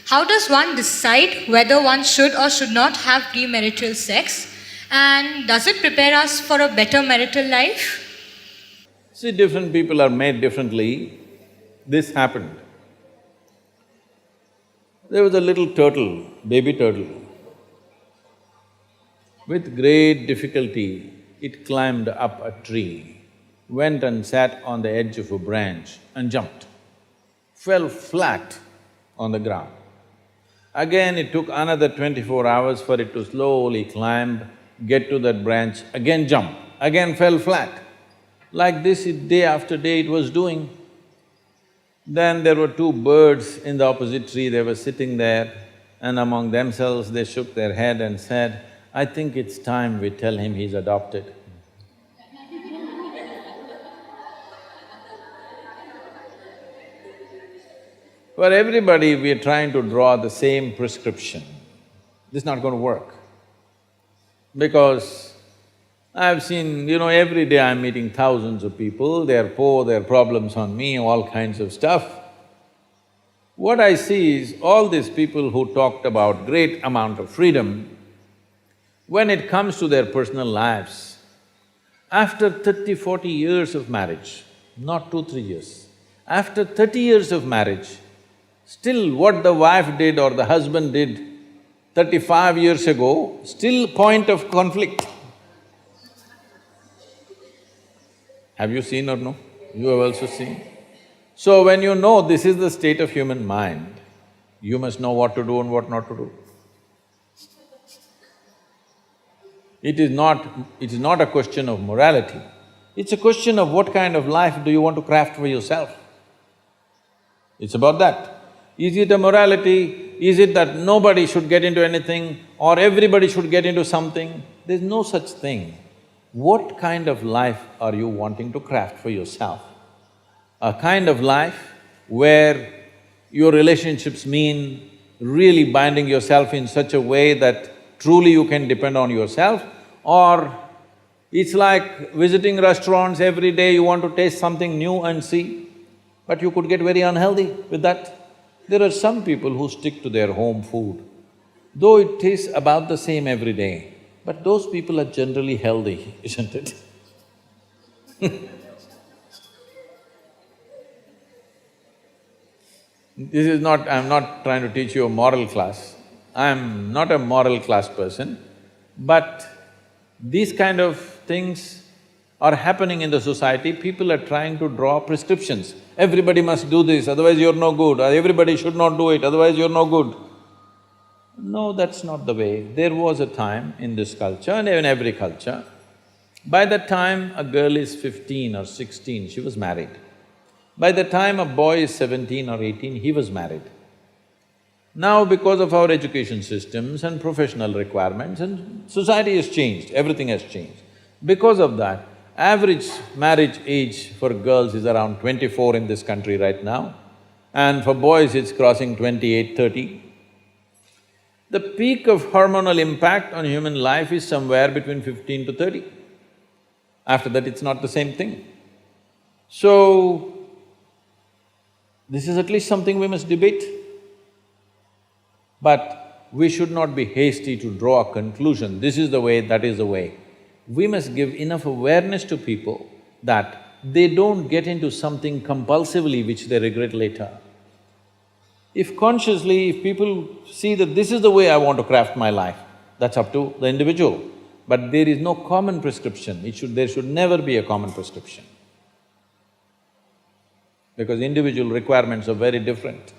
How does one decide whether one should or should not have premarital sex? And does it prepare us for a better marital life? See, different people are made differently. This happened. There was a little turtle, baby turtle. With great difficulty, it climbed up a tree, went and sat on the edge of a branch and jumped, fell flat on the ground. Again, it took another 24 hours for it to slowly climb, get to that branch, again jump, again fell flat. Like this, day after day it was doing. Then there were two birds in the opposite tree, they were sitting there, and among themselves they shook their head and said, "I think it's time we tell him he's adopted." For everybody, we are trying to draw the same prescription. This is not going to work. Because I've seen, every day I'm meeting thousands of people, they're poor, their problems on me, all kinds of stuff. What I see is all these people who talked about great amount of freedom, when it comes to their personal lives, after 30, 40 years of marriage, not 2, 3 years, after 30 years of marriage, still what the wife did or the husband did 35 years ago, still point of conflict. Have you seen or no? You have also seen. So when you know this is the state of human mind, you must know what to do and what not to do. It is not a question of morality, it's a question of what kind of life do you want to craft for yourself. It's about that. Is it a morality? Is it that nobody should get into anything or everybody should get into something? There's no such thing. What kind of life are you wanting to craft for yourself? A kind of life where your relationships mean really binding yourself in such a way that truly you can depend on yourself, or it's like visiting restaurants every day, you want to taste something new and see, but you could get very unhealthy with that. There are some people who stick to their home food, though it tastes about the same every day, but those people are generally healthy, isn't it? This is not… I'm not trying to teach you a moral class. I'm not a moral class person, but these kind of things are happening in the society. People are trying to draw prescriptions. Everybody must do this, otherwise you're no good, or everybody should not do it, otherwise you're no good. No, that's not the way. There was a time in this culture and even every culture, by the time a girl is 15 or 16, she was married. By the time a boy is 17 or 18, he was married. Now because of our education systems and professional requirements and society has changed, everything has changed. Because of that, average marriage age for girls is around 24 in this country right now, and for boys it's crossing 28, 30. The peak of hormonal impact on human life is somewhere between 15 to 30. After that, it's not the same thing. So, this is at least something we must debate. But we should not be hasty to draw a conclusion, this is the way, that is the way. We must give enough awareness to people that they don't get into something compulsively which they regret later. If consciously, if people see that this is the way I want to craft my life, that's up to the individual. But there is no common prescription, there should never be a common prescription. Because individual requirements are very different.